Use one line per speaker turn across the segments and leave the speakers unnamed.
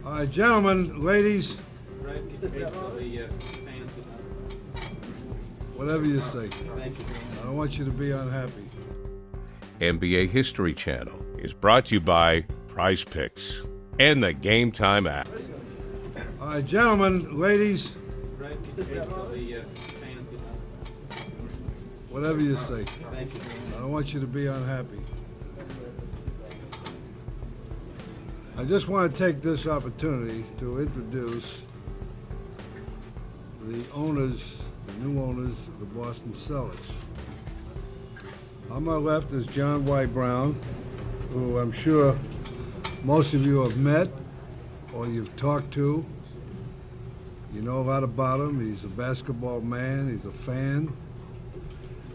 All right, gentlemen, ladies, whatever you say. I don't want you to be unhappy.
NBA History Channel is brought to you by Prize Picks and the Game Time app.
All right, gentlemen, ladies, whatever you say. I don't want you to be unhappy. I just want to take this opportunity to introduce the owners, the new owners of the Boston Celtics. On my left is John Y. Brown, who I'm sure most of you have met or you've talked to. You know a lot about him. He's a basketball man. He's a fan.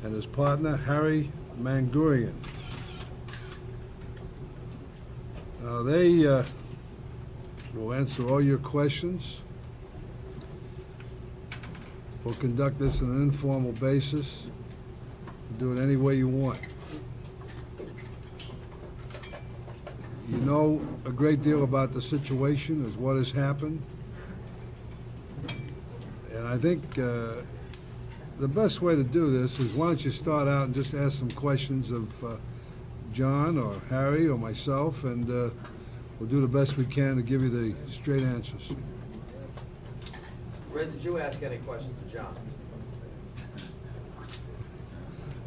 And his partner, Harry Mangurian. They will answer all your questions. We'll conduct this on an informal basis. Do it any way you want. You know a great deal about the situation, as what has happened. And I think the best way to do this is, why don't you start out and just ask some questions of John or Harry or myself, and we'll do the best we can to give you the straight answers.
Red, did you ask any questions of John?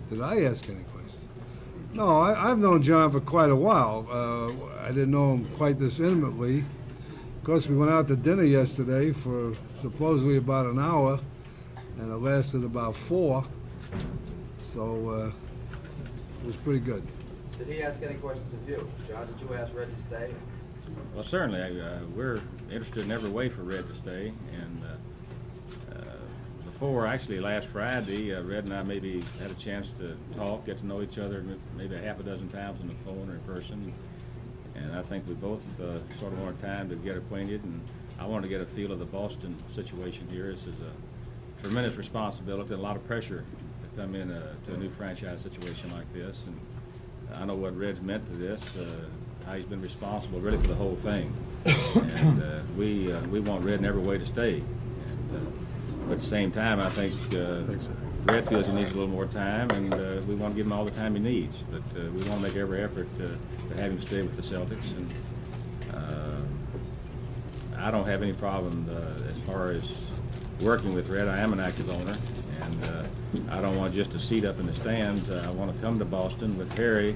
Did I ask any questions? No, I've known John for quite a while. I didn't know him quite this intimately. Of course, we went out to dinner yesterday for supposedly about an hour, and it lasted about 4, so it was pretty good.
Did he ask any questions of you? John, did you ask Red to stay?
Well, certainly. We're interested in every way for Red to stay. And before, actually, last Friday, Red and I maybe had a chance to talk, get to know each other maybe a half a dozen times on the phone or in person. And I think we both sort of wanted time to get acquainted. And I wanted to get a feel of the Boston situation here. This is a tremendous responsibility and a lot of pressure to come in to a new franchise situation like this. And I know what Red's meant to this, how he's been responsible really for the whole thing. And we want Red in every way to stay. And, but at the same time, I think Red feels he needs a little more time, and we want to give him all the time he needs. But we want to make every effort to have him stay with the Celtics. And I don't have any problem as far as working with Red. I am an active owner, and I don't want just a seat up in the stands. I want to come to Boston with Harry,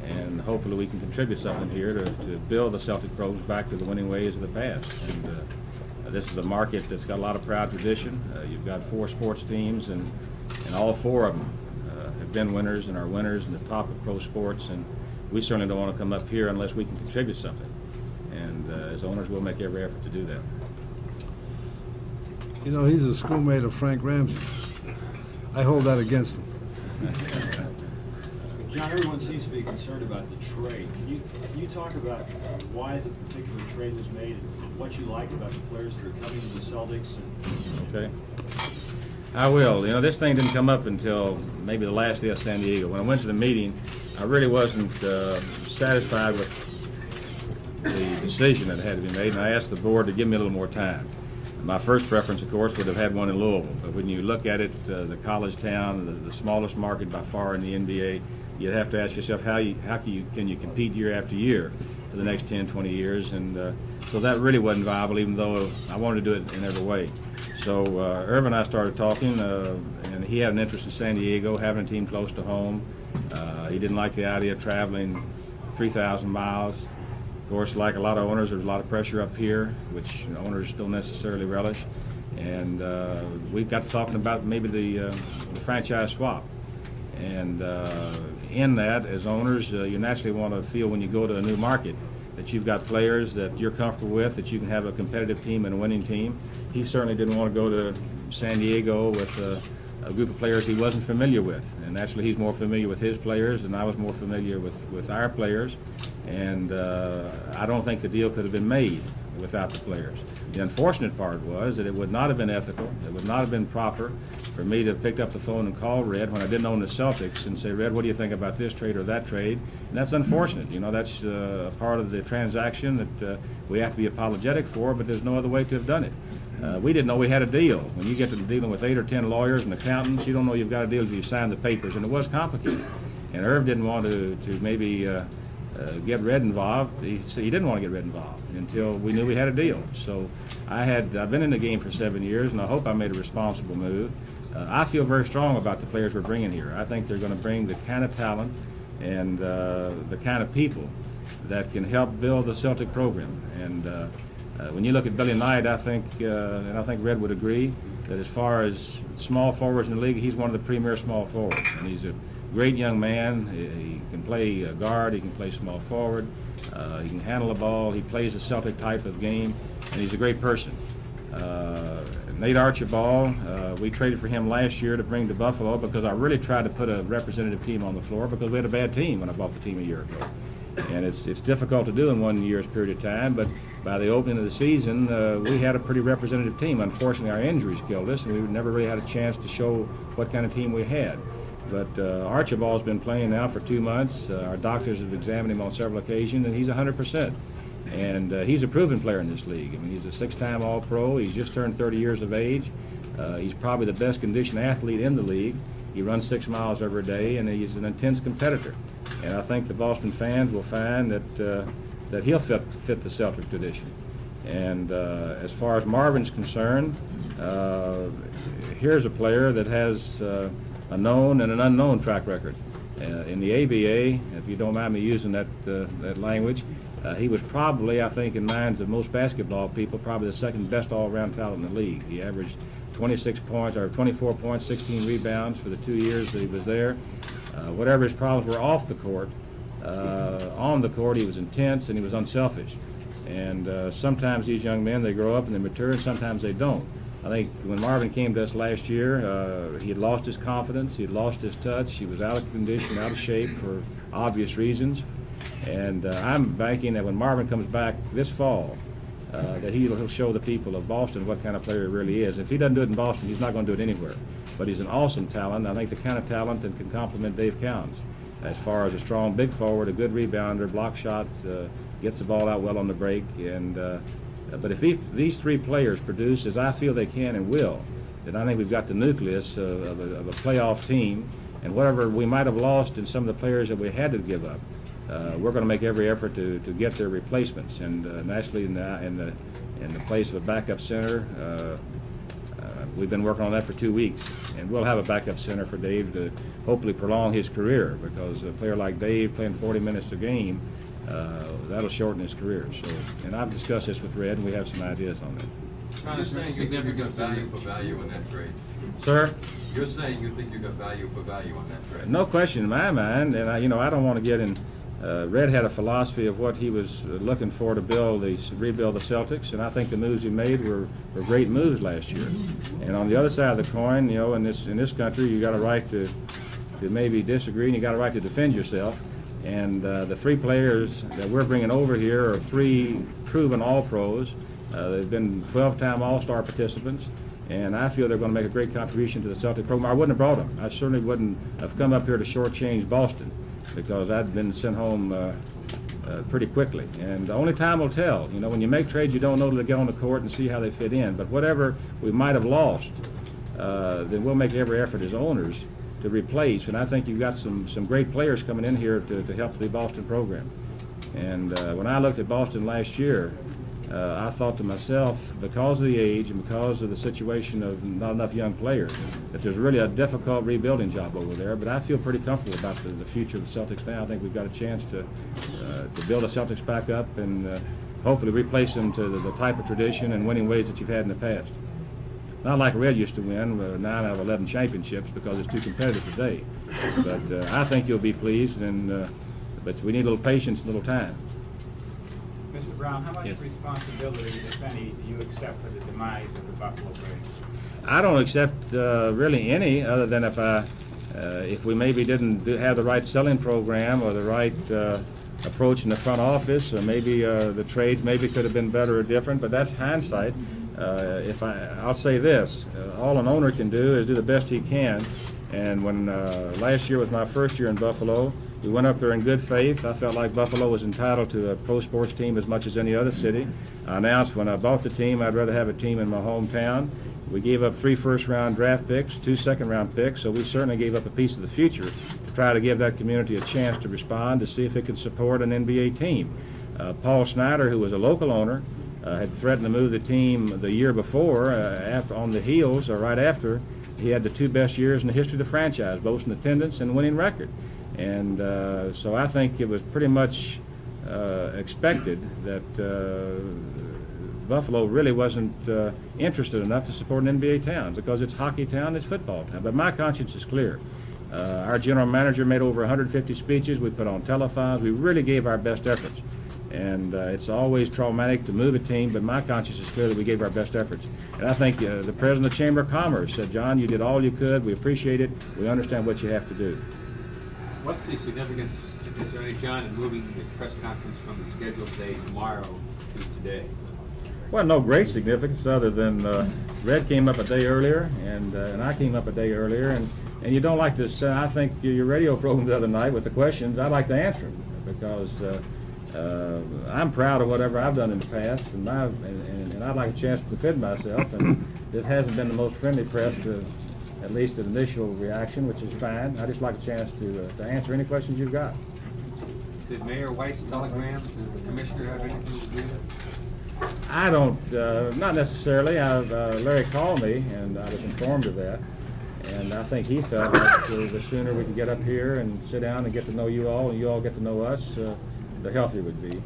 and hopefully we can contribute something here to build the Celtic pros back to the winning ways of the past. And this is a market that's got a lot of proud tradition. You've got 4 sports teams, and all 4 of them have been winners and are winners in the top of pro sports, and we certainly don't want to come up here unless we can contribute something. And as owners, we'll make every effort to do that.
You know, he's a schoolmate of Frank Ramsey. I hold that against him.
John, everyone seems to be concerned about the trade. Can you talk about why the particular trade was made and what you like about the players that are coming to the Celtics?
Okay. I will. You know, this thing didn't come up until maybe the last day of San Diego. When I went to the meeting, I really wasn't satisfied with the decision that had to be made, and I asked the board to give me a little more time. My first preference, of course, would have had one in Louisville. But when you look at it, the college town, the smallest market by far in the NBA, you'd have to ask yourself how can you compete year after year for the next 10, 20 years. And so that really wasn't viable, even though I wanted to do it in every way. So Irvin and I started talking, and he had an interest in San Diego, having a team close to home. He didn't like the idea of traveling 3,000 miles. Of course, like a lot of owners, there's a lot of pressure up here, which owners don't necessarily relish. And we got to talking about maybe the franchise swap. And in that, as owners, you naturally want to feel when you go to a new market that you've got players that you're comfortable with, that you can have a competitive team and a winning team. He certainly didn't want to go to San Diego with a group of players he wasn't familiar with. And naturally, he's more familiar with his players, and I was more familiar with our players. And I don't think the deal could have been made without the players. The unfortunate part was that it would not have been ethical, it would not have been proper for me to have picked up the phone and call Red when I didn't own the Celtics and say, Red, what do you think about this trade or that trade? And that's unfortunate. You know, that's a part of the transaction that we have to be apologetic for, but there's no other way to have done it. We didn't know we had a deal. When you get to dealing with 8 or 10 lawyers and accountants, you don't know you've got a deal until you sign the papers, and it was complicated. And Irv didn't want to maybe get Red involved. He didn't want to get Red involved until we knew we had a deal. So I've been in the game for 7 years, and I hope I made a responsible move. I feel very strong about the players we're bringing here. I think they're going to bring the kind of talent and the kind of people that can help build the Celtic program. And when you look at Billy Knight, I think, and I think Red would agree, that as far as small forwards in the league, he's one of the premier small forwards. And he's a great young man. He can play guard, he can play small forward, he can handle the ball, he plays the Celtic type of game, and he's a great person. Nate Archibald, we traded for him last year to bring to Buffalo because I really tried to put a representative team on the floor because we had a bad team when I bought the team a year ago. And it's difficult to do in 1 year's period of time, but by the opening of the season, we had a pretty representative team. Unfortunately, our injuries killed us, and we never really had a chance to show what kind of team we had. But Archibald's been playing now for 2 months. Our doctors have examined him on several occasions, and he's 100%. And he's a proven player in this league. I mean, he's a 6-time All-Pro. He's just turned 30 years of age. He's probably the best conditioned athlete in the league. He runs 6 miles every day, and he's an intense competitor. And I think the Boston fans will find that he'll fit the Celtic tradition. And as far as Marvin's concerned, here's a player that has a known and an unknown track record. In the ABA, if you don't mind me using that language, he was probably, I think, in minds of most basketball people, probably the second best all-around talent in the league. He averaged 26 points or 24 points, 16 rebounds for the 2 years that he was there. Whatever his problems were off the court, on the court he was intense and he was unselfish. And sometimes these young men, they grow up and they mature, and sometimes they don't. I think when Marvin came to us last year, he had lost his confidence, he had lost his touch, he was out of condition, out of shape for obvious reasons. And I'm banking that when Marvin comes back this fall, that he'll show the people of Boston what kind of player he really is. If he doesn't do it in Boston, he's not going to do it anywhere. But he's an awesome talent. I think the kind of talent that can complement Dave Cowens as far as a strong big forward, a good rebounder, block shot, gets the ball out well on the break. And but if these 3 players produce as I feel they can and will, then I think we've got the nucleus of a playoff team. And whatever we might have lost in some of the players that we had to give up, we're going to make every effort to get their replacements. And naturally, in the place of a backup center, we've been working on that for 2 weeks, and we'll have a backup center for Dave to hopefully prolong his career, because a player like Dave playing 40 minutes a game, that'll shorten his career. So, and I've discussed this with Red, and we have some ideas on that.
You're saying you think you got value for value on that trade?
Sir?
You're saying you think you got value for value on that trade?
No question in my mind, and I don't want to get in. Red had a philosophy of what he was looking for to rebuild the Celtics, and I think the moves he made were great moves last year. And on the other side of the coin, in this country, you got a right to maybe disagree, and you got a right to defend yourself. And the 3 players that we're bringing over here are 3 proven All-Pros. They've been 12-time All-Star participants, and I feel they're going to make a great contribution to the Celtic program. I wouldn't have brought them. I certainly wouldn't have come up here to shortchange Boston, because I'd been sent home pretty quickly. And the only time will tell. When you make trades, you don't know till they get on the court and see how they fit in. But whatever we might have lost, then we'll make every effort as owners to replace. And I think you've got some great players coming in here to help the Boston program. And when I looked at Boston last year, I thought to myself, because of the age and because of the situation of not enough young players, that there's really a difficult rebuilding job over there. But I feel pretty comfortable about the future of the Celtics now. I think we've got a chance to build the Celtics back up and hopefully replace them to the type of tradition and winning ways that you've had in the past. Not like Red used to win 9 out of 11 championships, because it's too competitive today. But I think you'll be pleased, but we need a little patience and a little time.
Mr. Brown, how much responsibility, if any, do you accept for the demise of the Buffalo Braves?
I don't accept really any, other than if we maybe didn't have the right selling program or the right approach in the front office, or maybe the trades maybe could have been better or different. But that's hindsight. I'll say this: all an owner can do is do the best he can. And when last year was my first year in Buffalo, We went up there in good faith. I felt like Buffalo was entitled to a pro sports team as much as any other city. I announced when I bought the team I'd rather have a team in my hometown. We gave up 3 first-round draft picks, 2 second-round picks, so we certainly gave up a piece of the future to try to give that community a chance to respond, to see if it could support an NBA team. Paul Snyder, who was a local owner, had threatened to move the team the year before, on the heels or right after. He had the 2 best years in the history of the franchise, both in attendance and winning record. And so I think it was pretty much expected that Buffalo really wasn't interested enough to support an NBA town, because it's hockey town, it's football town. But my conscience is clear. Our general manager made over 150 speeches. We put on telethons. We really gave our best efforts. And it's always traumatic to move a team, but my conscience is clear that we gave our best efforts. And I think the president of the Chamber of Commerce said, John, you did all you could. We appreciate it. We understand what you have to do.
What's the significance, if there's any, John, in moving the press conference from the scheduled day tomorrow to today?
Well, no great significance other than Red came up a day earlier, and I came up a day earlier, and you don't like to say, I think your radio program the other night with the questions, I'd like to answer them, because I'm proud of whatever I've done in the past, and I'd like a chance to defend myself, and this hasn't been the most friendly press to at least an initial reaction, which is fine. I just like a chance to answer any questions you've got.
Did Mayor White's telegram to the commissioner have anything to do with it?
I don't, not necessarily. Larry called me, and I was informed of that. And I think he felt like the sooner we could get up here and sit down and get to know you all, and you all get to know us, the healthier we'd be.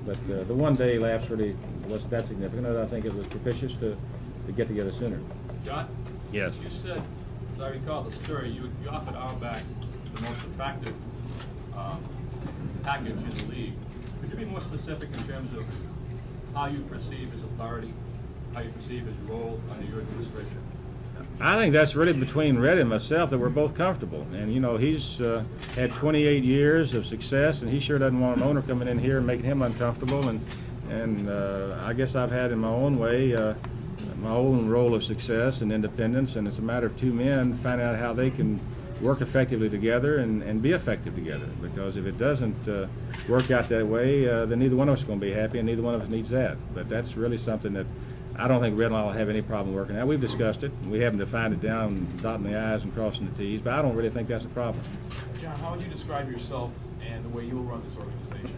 But the one-day lapse really wasn't that significant. I think it was propitious to get together sooner.
John?
Yes.
You said, as I recall the story, you offered Auerbach the most attractive package in the league. Could you be more specific in terms of how you perceive his authority, how you perceive his role under your administration?
I think that's really between Red and myself, that we're both comfortable. And, you know, he's had 28 years of success, and he sure doesn't want an owner coming in here and making him uncomfortable. And I guess I've had in my own way my own role of success and independence, and it's a matter of 2 men finding out how they can work effectively together and be effective together. Because if it doesn't work out that way, then neither one of us is going to be happy, and neither one of us needs that. But that's really something that I don't think Red and I will have any problem working out. We've discussed it. We haven't defined it down, dotting the I's and crossing the T's, but I don't really think that's a problem.
John, how would you describe yourself and the way you will run this organization?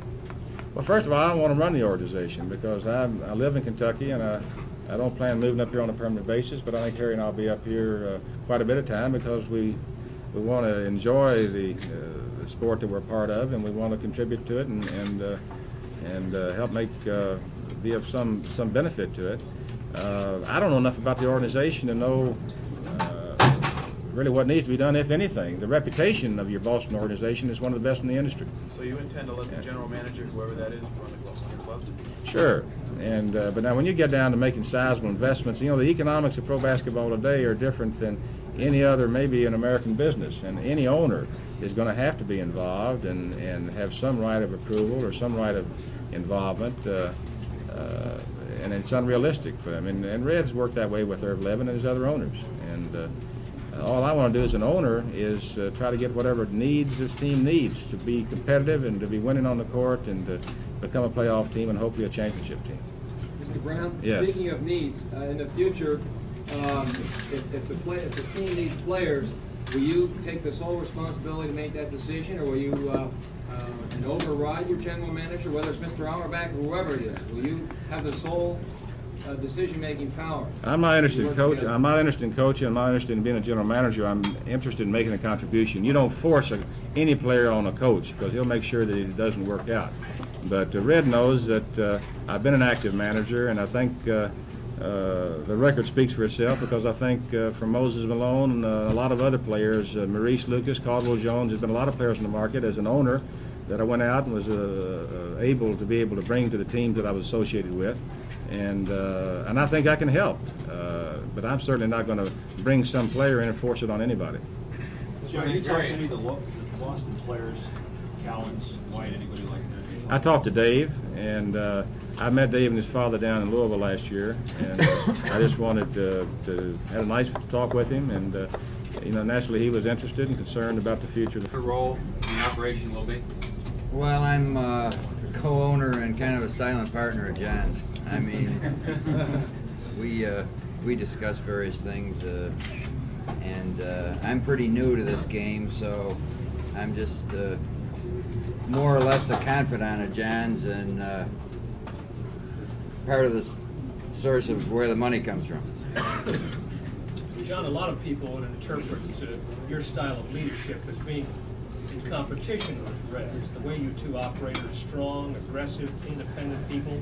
Well, first of all, I don't want to run the organization, because I live in Kentucky, and I don't plan moving up here on a permanent basis, but I think Harry and I will be up here quite a bit of time, because we want to enjoy the sport that we're part of, and we want to contribute to it and help make be of some benefit to it. I don't know enough about the organization to know really what needs to be done, if anything. The reputation of your Boston organization is one of the best in the industry.
So you intend to let the general manager, whoever that is, run the Boston clubs?
Sure. And but now when you get down to making sizable investments, you know, the economics of pro basketball today are different than any other, maybe in American business, and any owner is going to have to be involved and have some right of approval or some right of involvement, and it's unrealistic for them. And Red's worked that way with Irv Levin and his other owners. And all I want to do as an owner is try to get whatever needs this team needs to be competitive and to be winning on the court and to become a playoff team and hopefully a championship team.
Mr. Brown,
Yes.
speaking of needs, in the future, if the team needs players, will you take the sole responsibility to make that decision, or will you override your general manager, whether it's Mr. Auerbach or whoever it is? Will you have the sole decision-making power?
I'm not interested in coaching. I'm not interested in coaching. I'm not interested in being a general manager. I'm interested in making a contribution. You don't force any player on a coach, because he'll make sure that it doesn't work out. But Red knows that I've been an active manager, and I think the record speaks for itself, because I think from Moses Malone and a lot of other players, Maurice Lucas, Caldwell Jones, there's been a lot of players in the market as an owner that I went out and was able to bring to the teams that I was associated with, and I think I can help. But I'm certainly not going to bring some player in and force it on anybody.
John, you talked to any of the Boston players, Callens, White, anybody like that?
I talked to Dave, and I met Dave and his father down in Louisville last year, and I just wanted to have a nice talk with him, and you know, naturally he was interested and concerned about the future.
The role, do you operation will be?
Well, I'm co-owner and kind of a silent partner at John's. I mean, we discuss various things, and I'm pretty new to this game, so I'm just more or less a confidant of John's and part of the source of where the money comes from.
John, a lot of people would interpret your style of leadership as being in competition with Red's. The way you two operate are strong, aggressive, independent people.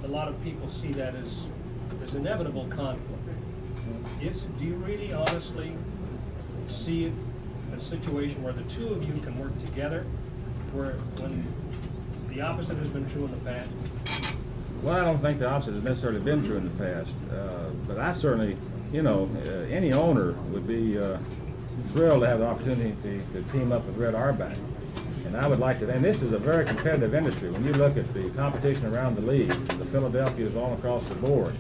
A lot of people see that as inevitable conflict. Do you really honestly see it a situation where the two of you can work together, when the opposite has been true in the past?
Well, I don't think the opposite has necessarily been true in the past, but I certainly, any owner would be thrilled to have the opportunity to team up with Red Auerbach. And I would like to, and this is a very competitive industry. When you look at the competition around the league, the Philadelphia's all across the board,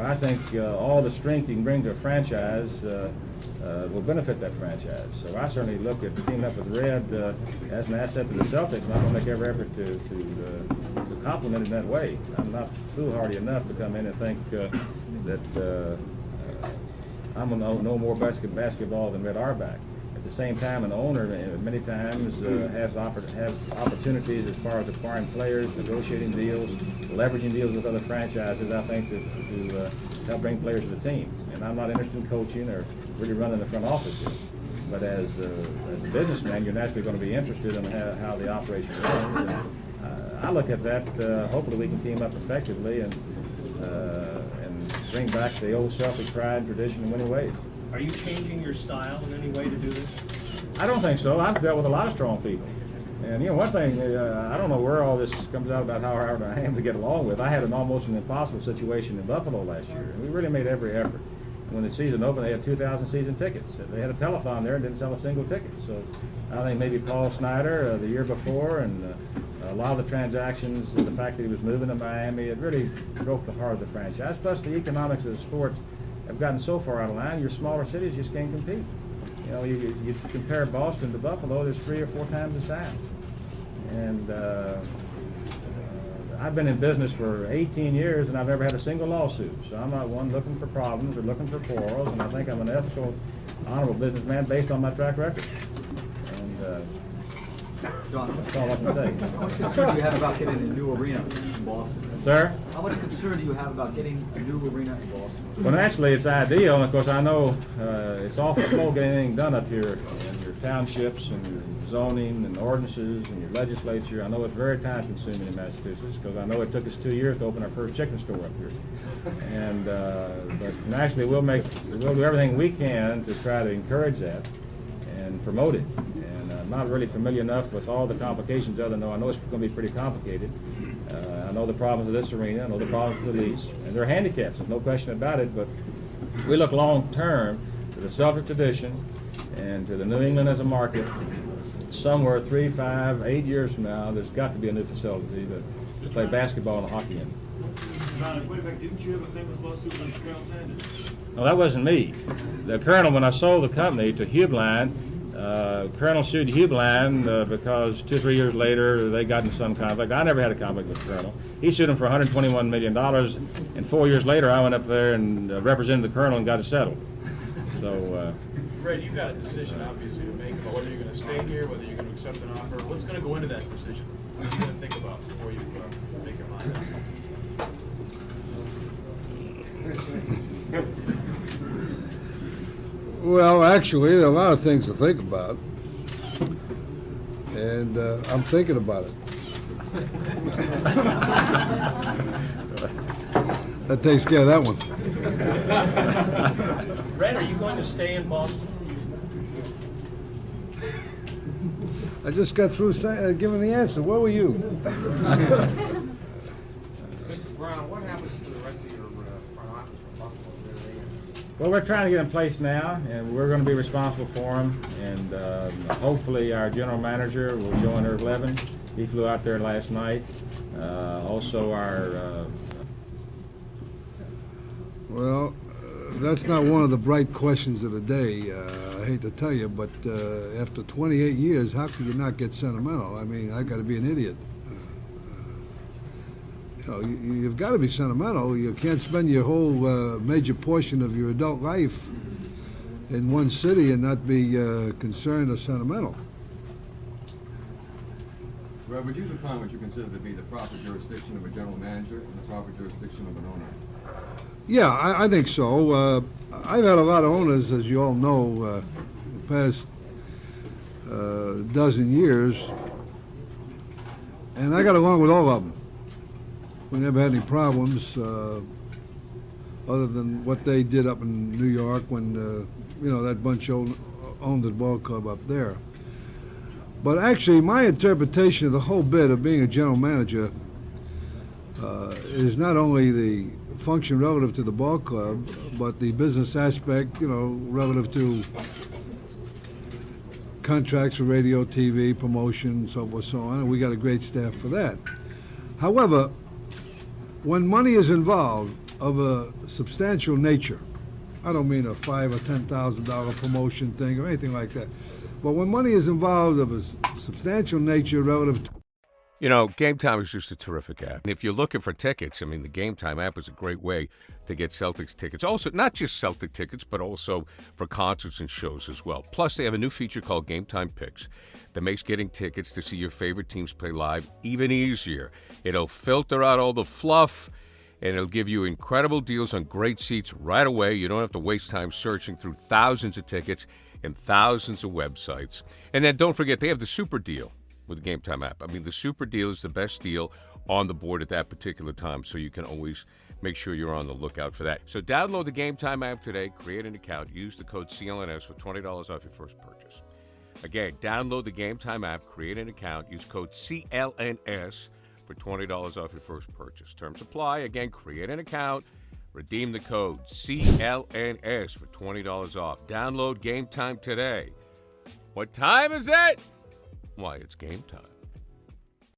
I think all the strength you can bring to a franchise will benefit that franchise. So I certainly look at teaming up with Red as an asset to the Celtics, and I'm going to make every effort to compliment it in that way. I'm not foolhardy enough to come in and think that I'm going to know more basketball than Red Auerbach. At the same time, an owner many times has opportunities as far as acquiring players, negotiating deals, leveraging deals with other franchises, I think, to help bring players to the team. And I'm not interested in coaching or really running the front office here. But as a businessman, you're naturally going to be interested in how the operation runs. And, I look at that, hopefully we can team up effectively and bring back the old Celtic pride and tradition in many ways.
Are you changing your style in any way to do this?
I don't think so. I've dealt with a lot of strong people. And, one thing, I don't know where all this comes out about how hard I am to get along with. I had almost an impossible situation in Buffalo last year, and we really made every effort. When the season opened, they had 2,000 season tickets. They had a telethon there and didn't sell a single ticket. So I think maybe Paul Snyder the year before and a lot of the transactions, the fact that he was moving to Miami, it really broke the heart of the franchise. Plus the economics of the sport have gotten so far out of line, your smaller cities just can't compete. You compare Boston to Buffalo, there's 3 or 4 times the size. And I've been in business for 18 years and I've never had a single lawsuit. So I'm not one looking for problems or looking for quarrels, and I think I'm an ethical, honorable businessman based on my track record. And
John,
that's all I can say.
how much concern do you have about getting a new arena in Boston?
Sir?
How much concern do you have about getting a new arena in Boston?
Well, naturally, it's ideal, and of course, I know it's awful slow getting anything done up here in your townships and your zoning and ordinances and your legislature. I know it's very time-consuming in Massachusetts because I know it took us 2 years to open our first chicken store up here. And but naturally, we'll do everything we can to try to encourage that and promote it. I'm not really familiar enough with all the complications other than I know it's going to be pretty complicated. I know the problems of this arena, I know the problems of the lease, and there are handicaps, there's no question about it, but we look long term to the Celtic tradition and to the New England as a market. Somewhere 3, 5, 8 years from now, there's got to be a new facility to play basketball and hockey in.
Ron, wait a minute, didn't you have a famous lawsuit on Colonel Sanders?
No, that wasn't me. The Colonel, when I sold the company to Hubeline, Colonel sued Hubeline because 2 or 3 years later they got in some conflict. I never had a conflict with the Colonel. He sued him for $121 million, and 4 years later I went up there and represented the Colonel and got it settled. So,
Red, you've got a decision obviously to make about whether you're going to stay here, whether you're going to accept an offer. What's going to go into that decision? What are you going to think about before you make your mind up?
Well, actually, there are a lot of things to think about, and I'm thinking about it. That takes care of that one.
Red, are you going to stay in Boston?
I just got through giving the answer. Where were you?
Mr. Brown, what happens to the rest of your front office from Buffalo?
well, we're trying to get in place now, and we're going to be responsible for them. And hopefully our general manager will join her 11. He flew out there last night. Also our...
Well, that's not one of the bright questions of the day. hate to tell you, but after 28 years, how can you not get sentimental? I mean, I've got to be an idiot. You've got to be sentimental. You can't spend your whole major portion of your adult life in one city and not be concerned or sentimental.
Red, would you define what you consider to be the proper jurisdiction of a general manager and the proper jurisdiction of an owner?
Yeah, I think so. I've had a lot of owners, as you all know, the past dozen years, and I got along with all of them. We never had any problems other than what they did up in New York when, that bunch owned the ball club up there. But actually, my interpretation of the whole bit of being a general manager is not only the function relative to the ball club, but the business aspect, relative to contracts for radio, TV, promotion, so forth, so on, and we got a great staff for that. However, when money is involved of a substantial nature, I don't mean a $5,000 or $10,000 promotion thing or anything like that, but when money is involved of a substantial nature relative to...
Game Time is just a terrific app. And if you're looking for tickets, I mean, the Game Time app is a great way to get Celtics tickets. Also, not just Celtic tickets, but also for concerts and shows as well. Plus, they have a new feature called Game Time Picks that makes getting tickets to see your favorite teams play live even easier. It'll filter out all the fluff, and it'll give you incredible deals on great seats right away. You don't have to waste time searching through thousands of tickets and thousands of websites. And then don't forget, they have the super deal with the Game Time app. I mean, the super deal is the best deal on the board at that particular time, so you can always make sure you're on the lookout for that. So download the Game Time app today, create an account, use the code CLNS for $20 off your first purchase. Again, download the Game Time app, create an account, use code CLNS for $20 off your first purchase. Terms apply. Again, create an account, redeem the code CLNS for $20 off. Download Game Time today. What time is it? Why, it's game time.